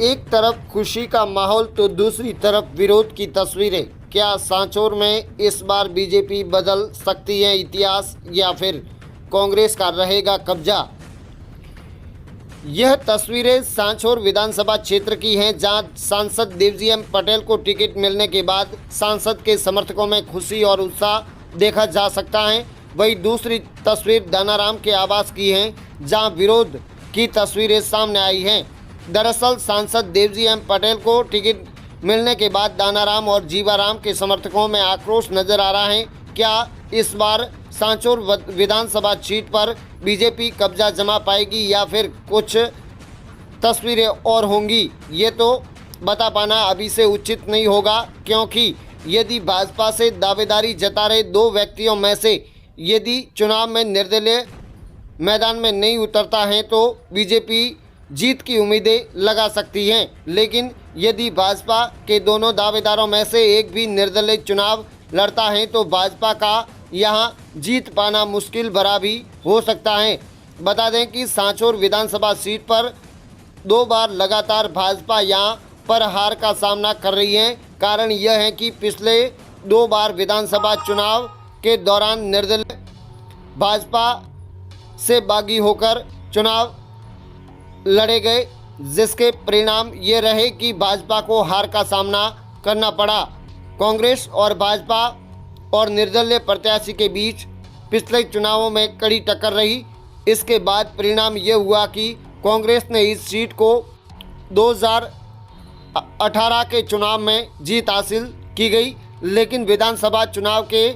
एक तरफ खुशी का माहौल तो दूसरी तरफ विरोध की तस्वीरें। क्या सांचौर में इस बार बीजेपी बदल सकती है इतिहास या फिर कांग्रेस का रहेगा कब्जा? यह तस्वीरें सांचौर विधानसभा क्षेत्र की हैं, जहां सांसद देवजी एम पटेल को टिकट मिलने के बाद सांसद के समर्थकों में खुशी और उत्साह देखा जा सकता है। वहीं दूसरी तस्वीर दानाराम के आवास की है, जहां विरोध की तस्वीरें सामने आई हैं। दरअसल सांसद देवजी एम पटेल को टिकट मिलने के बाद दानाराम और जीवाराम के समर्थकों में आक्रोश नजर आ रहा है। क्या इस बार सांचौर विधानसभा सीट पर बीजेपी कब्जा जमा पाएगी या फिर कुछ तस्वीरें और होंगी? ये तो बता पाना अभी से उचित नहीं होगा, क्योंकि यदि भाजपा से दावेदारी जता रहे दो व्यक्तियों में से यदि चुनाव में निर्दलीय मैदान में नहीं उतरता है तो बीजेपी जीत की उम्मीदें लगा सकती हैं। लेकिन यदि भाजपा के दोनों दावेदारों में से एक भी निर्दलीय चुनाव लड़ता है तो भाजपा का यहां जीत पाना मुश्किल भरा भी हो सकता है। बता दें कि सांचौर विधानसभा सीट पर 2 बार लगातार भाजपा यहां पर हार का सामना कर रही है। कारण यह है कि पिछले 2 बार विधानसभा चुनाव के दौरान निर्दलीय भाजपा से बागी होकर चुनाव लड़े गए, जिसके परिणाम ये रहे कि भाजपा को हार का सामना करना पड़ा। कांग्रेस और भाजपा और निर्दलीय प्रत्याशी के बीच पिछले चुनावों में कड़ी टक्कर रही। इसके बाद परिणाम ये हुआ कि कांग्रेस ने इस सीट को 2018 के चुनाव में जीत हासिल की गई, लेकिन विधानसभा चुनाव के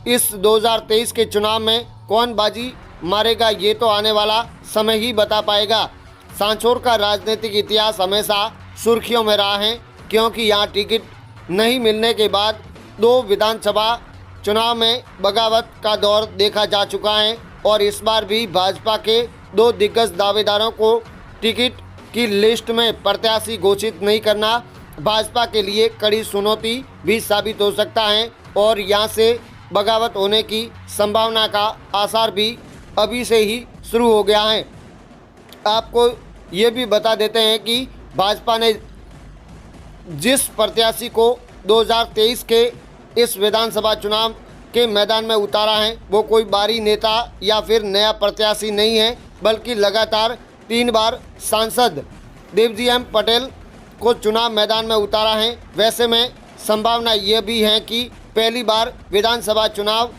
इस 2023 के चुनाव में कौन बाजी मारेगा ये तो आने वाला समय ही बता पाएगा। सांचौर का राजनीतिक इतिहास हमेशा सुर्खियों में रहा है, क्योंकि यहाँ टिकट नहीं मिलने के बाद 2 विधानसभा चुनाव में बगावत का दौर देखा जा चुका है और इस बार भी भाजपा के 2 दिग्गज दावेदारों को टिकट की लिस्ट में प्रत्याशी घोषित नहीं करना भाजपा के लिए कड़ी चुनौती भी साबित हो सकता है और यहाँ से बगावत होने की संभावना का आसार भी अभी से ही शुरू हो गया है। आपको ये भी बता देते हैं कि भाजपा ने जिस प्रत्याशी को 2023 के इस विधानसभा चुनाव के मैदान में उतारा है वो कोई बाहरी नेता या फिर नया प्रत्याशी नहीं है, बल्कि लगातार 3 बार सांसद देवजी एम पटेल को चुनाव मैदान में उतारा है। वैसे में संभावना ये भी है कि पहली बार विधानसभा चुनाव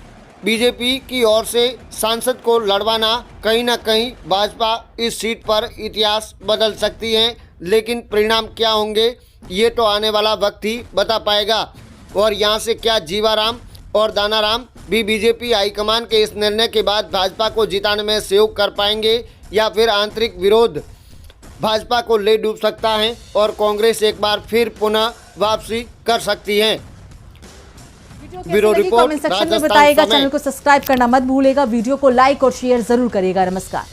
बीजेपी की ओर से सांसद को लड़वाना कहीं ना कहीं भाजपा इस सीट पर इतिहास बदल सकती है। लेकिन परिणाम क्या होंगे ये तो आने वाला वक्त ही बता पाएगा। और यहाँ से क्या जीवाराम और दानाराम भी बीजेपी हाईकमान के इस निर्णय के बाद भाजपा को जिताने में सहयोग कर पाएंगे या फिर आंतरिक विरोध भाजपा को ले डूब सकता है और कांग्रेस एक बार फिर पुनः वापसी कर सकती है। ब्यूरो रिपोर्ट कमेंट सेक्शन में बताइएगा। चैनल को सब्सक्राइब करना मत भूलेगा। वीडियो को लाइक और शेयर जरूर करिएगा। नमस्कार।